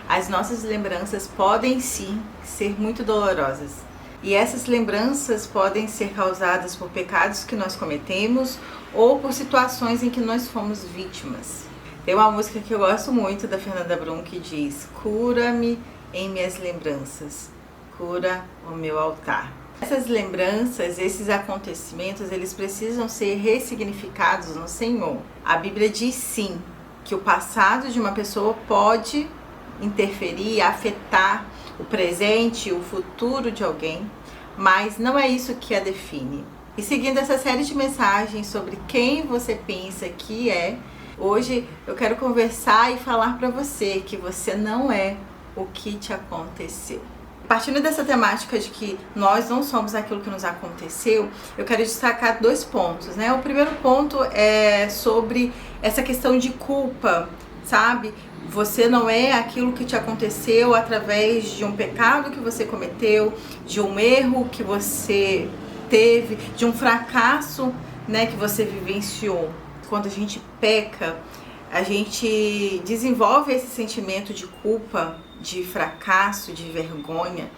as nossas lembranças podem sim ser muito dolorosas. E essas lembranças podem ser causadas por pecados que nós cometemos ou por situações em que nós fomos vítimas. Tem uma música que eu gosto muito da Fernanda Brum que diz: cura-me em minhas lembranças, cura o meu altar. Essas lembranças, esses acontecimentos, eles precisam ser ressignificados no Senhor. A Bíblia diz sim que o passado de uma pessoa pode interferir, afetar o presente, o futuro de alguém, mas não é isso que a define. E seguindo essa série de mensagens sobre quem você pensa que é, hoje eu quero conversar e falar para você que você não é o que te aconteceu. Partindo dessa temática de que nós não somos aquilo que nos aconteceu, eu quero destacar 2 pontos, né? O primeiro ponto é sobre essa questão de culpa, sabe? Você não é aquilo que te aconteceu através de um pecado que você cometeu, de um erro que você teve, de um fracasso, né, que você vivenciou. Quando a gente peca, a gente desenvolve esse sentimento de culpa, de fracasso, de vergonha.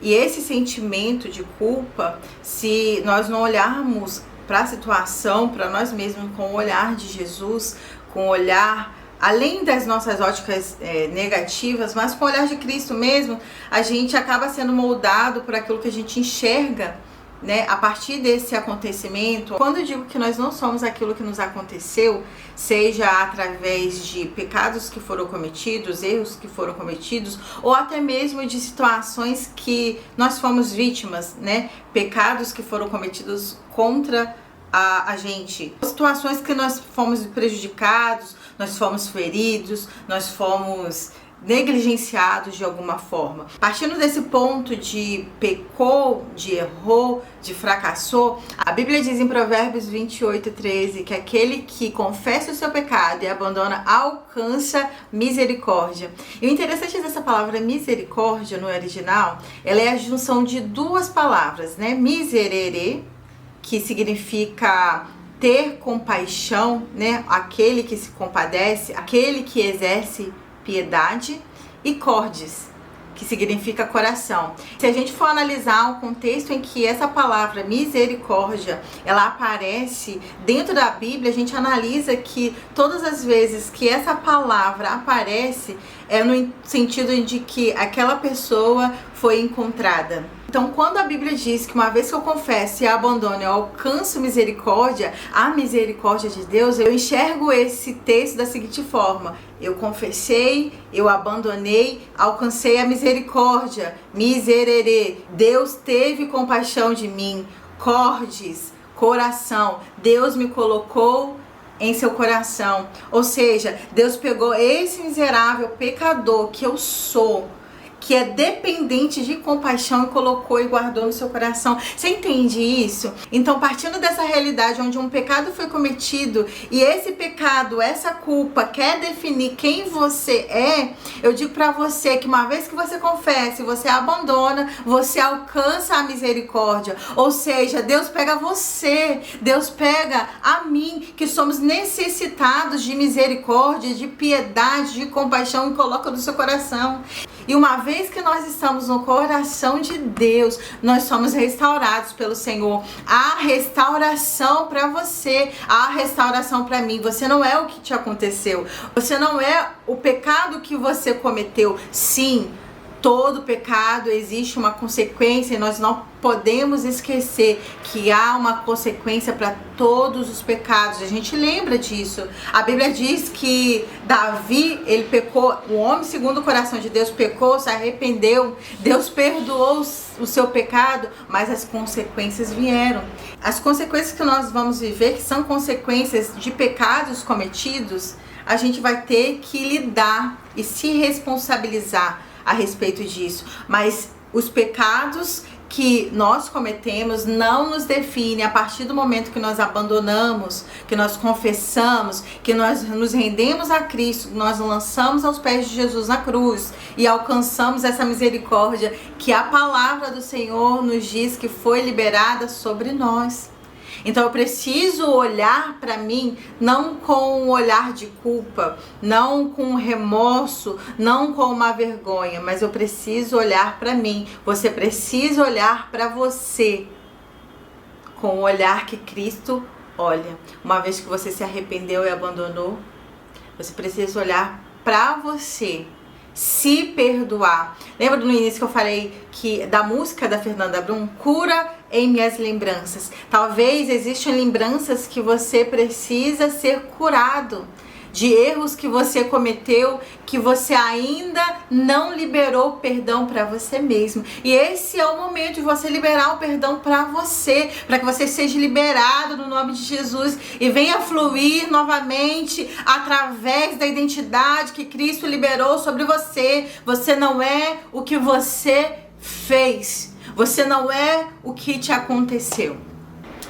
E esse sentimento de culpa, se nós não olharmos para a situação, para nós mesmos, com o olhar de Jesus, com o olhar além das nossas óticas negativas, mas com o olhar de Cristo mesmo, a gente acaba sendo moldado por aquilo que a gente enxerga, né, a partir desse acontecimento. Quando eu digo que nós não somos aquilo que nos aconteceu, seja através de pecados que foram cometidos, erros que foram cometidos, ou até mesmo de situações que nós fomos vítimas, né, pecados que foram cometidos contra a gente, situações que nós fomos prejudicados, nós fomos feridos, nós fomos negligenciados de alguma forma. Partindo desse ponto de pecou, de errou, de fracassou, a Bíblia diz em Provérbios 28:13 que aquele que confessa o seu pecado e abandona alcança misericórdia. E o interessante dessa palavra misericórdia no original, ela é a junção de 2 palavras, né? Miserere, que significa ter compaixão, né? Aquele que se compadece, aquele que exerce piedade, e cordes, que significa coração. Se a gente for analisar o contexto em que essa palavra misericórdia, ela aparece dentro da Bíblia, a gente analisa que todas as vezes que essa palavra aparece, é no sentido de que aquela pessoa foi encontrada. Então, quando a Bíblia diz que uma vez que eu confesso e abandono, eu alcanço misericórdia, a misericórdia de Deus, eu enxergo esse texto da seguinte forma: eu confessei, eu abandonei, alcancei a misericórdia, miserere, Deus teve compaixão de mim, cordes, coração, Deus me colocou em seu coração. Ou seja, Deus pegou esse miserável pecador que eu sou, que é dependente de compaixão, e colocou e guardou no seu coração. Você entende isso? Então, partindo dessa realidade onde um pecado foi cometido e esse pecado, essa culpa quer definir quem você é, eu digo pra você que uma vez que você confessa e você abandona, você alcança a misericórdia. Ou seja, Deus pega você, Deus pega a mim, que somos necessitados de misericórdia, de piedade, de compaixão, e coloca no seu coração. E uma vez que nós estamos no coração de Deus, nós somos restaurados pelo Senhor. Há restauração para você, há restauração para mim. Você não é o que te aconteceu, você não é o pecado que você cometeu. Sim, todo pecado existe uma consequência, e nós não podemos esquecer que há uma consequência para todos os pecados. A gente lembra disso. A Bíblia diz que Davi, ele pecou, o homem segundo o coração de Deus pecou, se arrependeu, Deus perdoou o seu pecado, mas as consequências vieram. As consequências que nós vamos viver, que são consequências de pecados cometidos, a gente vai ter que lidar e se responsabilizar a respeito disso. Mas os pecados que nós cometemos não nos define. A partir do momento que nós abandonamos, que nós confessamos, que nós nos rendemos a Cristo, nós lançamos aos pés de Jesus na cruz e alcançamos essa misericórdia que a palavra do Senhor nos diz que foi liberada sobre nós. Então eu preciso olhar para mim não com um olhar de culpa, não com remorso, não com uma vergonha, mas eu preciso olhar para mim. Você precisa olhar para você com o olhar que Cristo olha. Uma vez que você se arrependeu e abandonou, você precisa olhar para você, se perdoar. Lembra no início que eu falei da música da Fernanda Brum? Cura em minhas lembranças. Talvez existam lembranças que você precisa ser curado, de erros que você cometeu, que você ainda não liberou perdão para você mesmo. E esse é o momento de você liberar o perdão para você, para que você seja liberado no nome de Jesus e venha fluir novamente através da identidade que Cristo liberou sobre você. Você não é o que você fez. Você não é o que te aconteceu.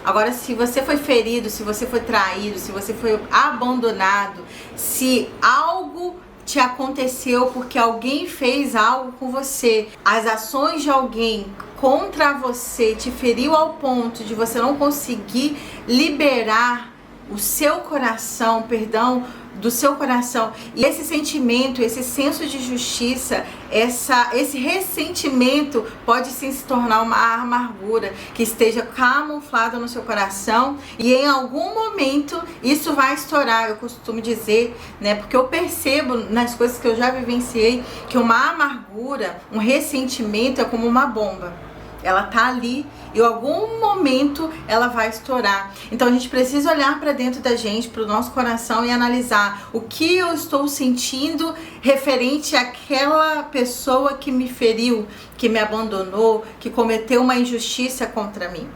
Agora, se você foi ferido, se você foi traído, se você foi abandonado, se algo te aconteceu porque alguém fez algo com você, as ações de alguém contra você te feriu ao ponto de você não conseguir liberar o seu coração, perdão, do seu coração, e esse sentimento, esse senso de justiça, esse ressentimento pode sim se tornar uma amargura que esteja camuflada no seu coração, e em algum momento isso vai estourar. Eu costumo dizer, né, porque eu percebo nas coisas que eu já vivenciei que uma amargura, um ressentimento é como uma bomba. Ela tá ali e em algum momento ela vai estourar. Então a gente precisa olhar para dentro da gente, para o nosso coração, e analisar o que eu estou sentindo referente àquela pessoa que me feriu, que me abandonou, que cometeu uma injustiça contra mim.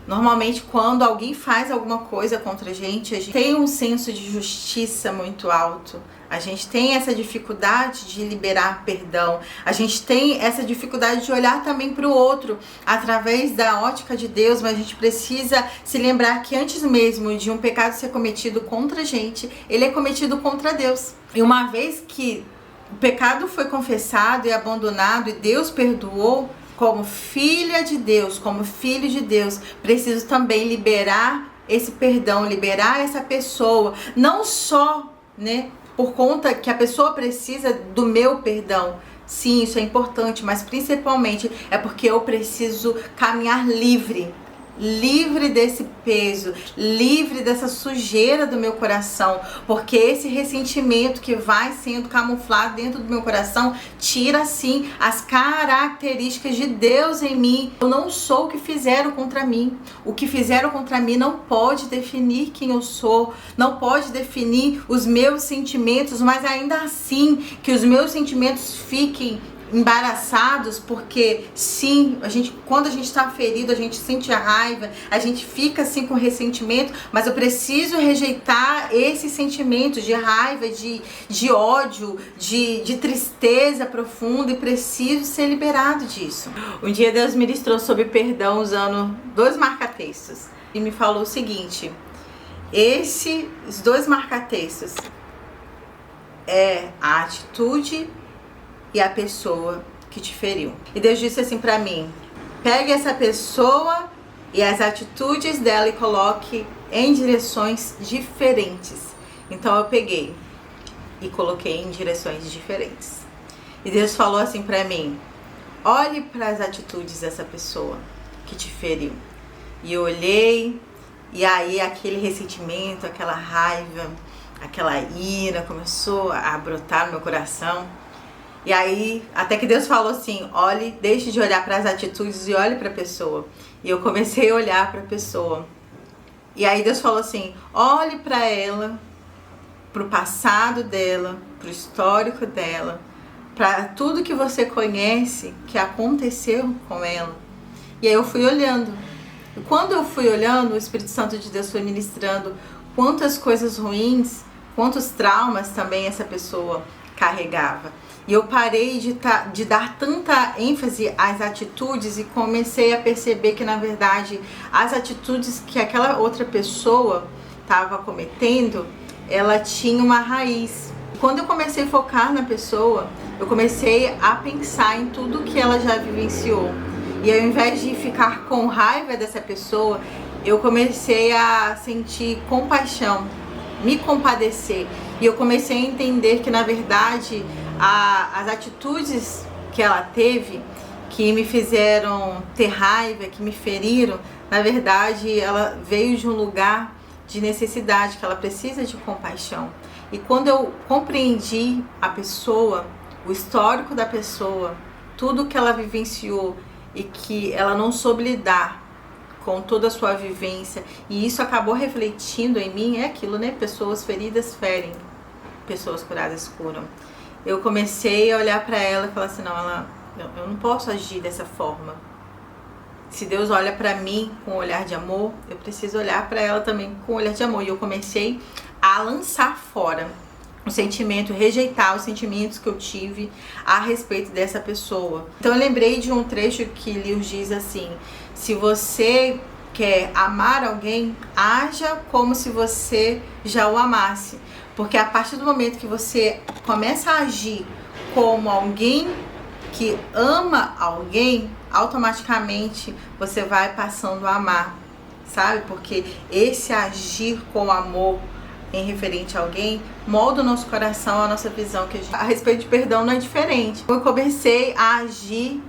Normalmente, quando alguém faz alguma coisa contra a gente tem um senso de justiça muito alto. A gente tem essa dificuldade de liberar perdão. A gente tem essa dificuldade de olhar também para o outro através da ótica de Deus, mas a gente precisa se lembrar que antes mesmo de um pecado ser cometido contra a gente, ele é cometido contra Deus. E uma vez que o pecado foi confessado e abandonado e Deus perdoou, como filha de Deus, como filho de Deus, preciso também liberar esse perdão, liberar essa pessoa, não só, né, por conta que a pessoa precisa do meu perdão. Sim, isso é importante, mas principalmente é porque eu preciso caminhar livre desse peso, livre dessa sujeira do meu coração, porque esse ressentimento que vai sendo camuflado dentro do meu coração tira sim as características de Deus em mim. Eu não sou o que fizeram contra mim. O que fizeram contra mim não pode definir quem eu sou, não pode definir os meus sentimentos, mas ainda assim que os meus sentimentos fiquem embaraçados, porque sim, quando a gente está ferido, a gente sente a raiva, a gente fica assim com ressentimento, mas eu preciso rejeitar esses sentimentos de raiva, de ódio, de tristeza profunda, e preciso ser liberado disso. Um dia Deus ministrou sobre perdão usando 2 marca-textos e me falou o seguinte: esses 2 marca-textos é a atitude e a pessoa que te feriu. E Deus disse assim pra mim: pegue essa pessoa e as atitudes dela e coloque em direções diferentes. Então eu peguei e coloquei em direções diferentes. E Deus falou assim pra mim: olhe para as atitudes dessa pessoa que te feriu. E eu olhei, e aí aquele ressentimento, aquela raiva, aquela ira começou a brotar no meu coração. E aí, até que Deus falou assim: olhe, deixe de olhar para as atitudes e olhe para a pessoa. E eu comecei a olhar para a pessoa. E aí Deus falou assim: olhe para ela, para o passado dela, para o histórico dela, para tudo que você conhece que aconteceu com ela. E aí eu fui olhando. E quando eu fui olhando, o Espírito Santo de Deus foi ministrando quantas coisas ruins, quantos traumas também essa pessoa carregava. E eu parei de dar tanta ênfase às atitudes e comecei a perceber que, na verdade, as atitudes que aquela outra pessoa estava cometendo, ela tinha uma raiz. Quando eu comecei a focar na pessoa, eu comecei a pensar em tudo que ela já vivenciou. E ao invés de ficar com raiva dessa pessoa, eu comecei a sentir compaixão, me compadecer. E eu comecei a entender que, na verdade, as atitudes que ela teve, que me fizeram ter raiva, que me feriram, na verdade, ela veio de um lugar de necessidade, que ela precisa de compaixão. E quando eu compreendi a pessoa, o histórico da pessoa, tudo que ela vivenciou e que ela não soube lidar com toda a sua vivência, e isso acabou refletindo em mim, é aquilo, né? Pessoas feridas ferem, pessoas curadas curam. Eu comecei a olhar para ela e falar assim, não, eu não posso agir dessa forma. Se Deus olha para mim com um olhar de amor, eu preciso olhar para ela também com um olhar de amor. E eu comecei a lançar fora o sentimento, rejeitar os sentimentos que eu tive a respeito dessa pessoa. Então eu lembrei de um trecho que Lewis diz assim: se você quer amar alguém, haja como se você já o amasse. Porque a partir do momento que você começa a agir como alguém que ama alguém, automaticamente você vai passando a amar, sabe? Porque esse agir com amor em referente a alguém molda o nosso coração, a nossa visão a respeito de perdão não é diferente. Eu comecei a agir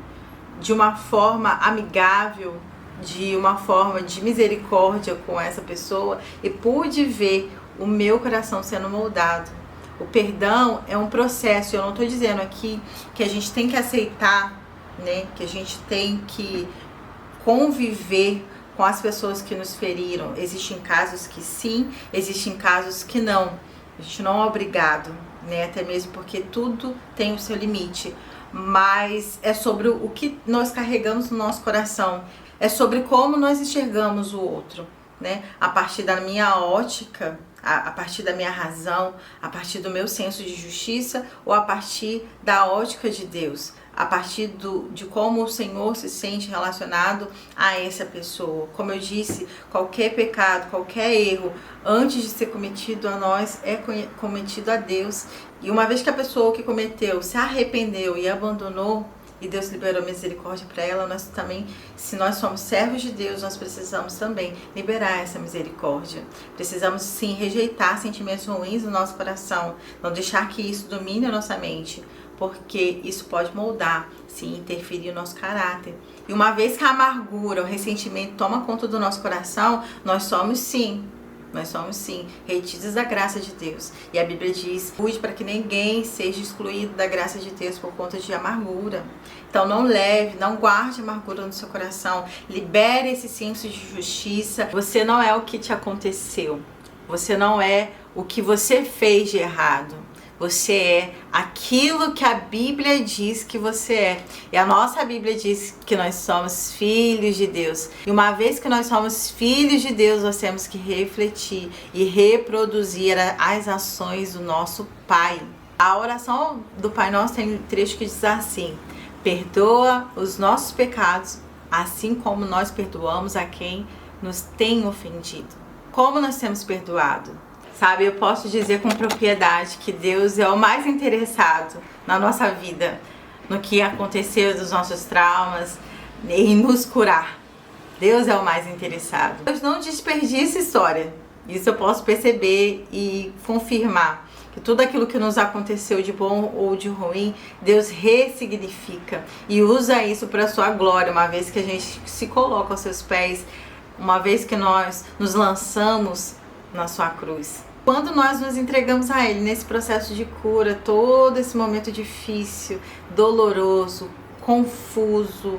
de uma forma amigável, de uma forma de misericórdia com essa pessoa e pude ver o meu coração sendo moldado. O perdão é um processo. Eu não estou dizendo aqui que a gente tem que aceitar, né? Que a gente tem que conviver com as pessoas que nos feriram. Existem casos que sim, existem casos que não. A gente não é obrigado, né? Até mesmo porque tudo tem o seu limite. Mas é sobre o que nós carregamos no nosso coração. É sobre como nós enxergamos o outro, né? A partir da minha ótica, a partir da minha razão, a partir do meu senso de justiça ou a partir da ótica de Deus, a partir de como o Senhor se sente relacionado a essa pessoa. Como eu disse, qualquer pecado, qualquer erro, antes de ser cometido a nós, é cometido a Deus. E uma vez que a pessoa que cometeu se arrependeu e abandonou, e Deus liberou misericórdia para ela, nós também, se nós somos servos de Deus, nós precisamos também liberar essa misericórdia. Precisamos sim rejeitar sentimentos ruins no nosso coração, não deixar que isso domine a nossa mente, porque isso pode moldar, sim, interferir no nosso caráter. E uma vez que a amargura, o ressentimento toma conta do nosso coração, nós somos sim retidos da graça de Deus. E a Bíblia diz: cuide para que ninguém seja excluído da graça de Deus por conta de amargura. Então não guarde amargura no seu coração. Libere esse senso de justiça. Você não é o que te aconteceu. Você não é o que você fez de errado. Você é aquilo que a Bíblia diz que você é. E a nossa Bíblia diz que nós somos filhos de Deus. E uma vez que nós somos filhos de Deus, nós temos que refletir e reproduzir as ações do nosso Pai. A oração do Pai Nosso tem um trecho que diz assim: perdoa os nossos pecados, assim como nós perdoamos a quem nos tem ofendido. Como nós temos perdoado? Sabe, eu posso dizer com propriedade que Deus é o mais interessado na nossa vida, no que aconteceu dos nossos traumas, em nos curar. Deus é o mais interessado. Deus não desperdiça história. Isso eu posso perceber e confirmar. Que tudo aquilo que nos aconteceu de bom ou de ruim, Deus ressignifica e usa isso para a sua glória, uma vez que a gente se coloca aos seus pés, uma vez que nós nos lançamos na sua cruz. Quando nós nos entregamos a Ele nesse processo de cura, todo esse momento difícil, doloroso, confuso,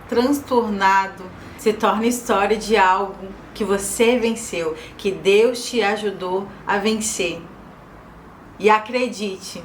transtornado, se torna história de algo que você venceu, que Deus te ajudou a vencer. E acredite,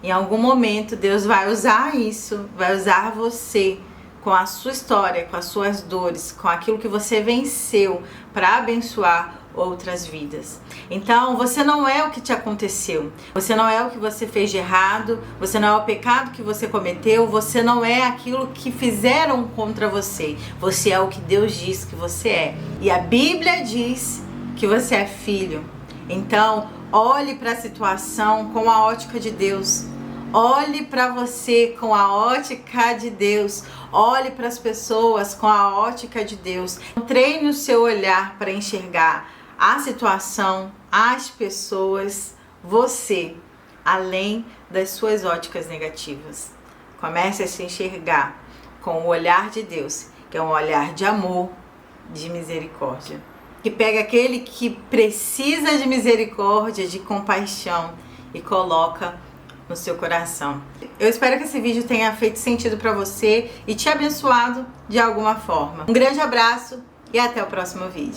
em algum momento Deus vai usar isso, vai usar você com a sua história, com as suas dores, com aquilo que você venceu para abençoar outras vidas. Então, você não é o que te aconteceu, você não é o que você fez de errado, você não é o pecado que você cometeu, você não é aquilo que fizeram contra você, você é o que Deus diz que você é. E a Bíblia diz que você é filho. Então, olhe para a situação com a ótica de Deus. Olhe para você com a ótica de Deus. Olhe para as pessoas com a ótica de Deus. Treine o seu olhar para enxergar a situação, as pessoas, você, além das suas óticas negativas. Comece a se enxergar com o olhar de Deus, que é um olhar de amor, de misericórdia. Que pega aquele que precisa de misericórdia, de compaixão e coloca no seu coração. Eu espero que esse vídeo tenha feito sentido para você e te abençoado de alguma forma. Um grande abraço e até o próximo vídeo.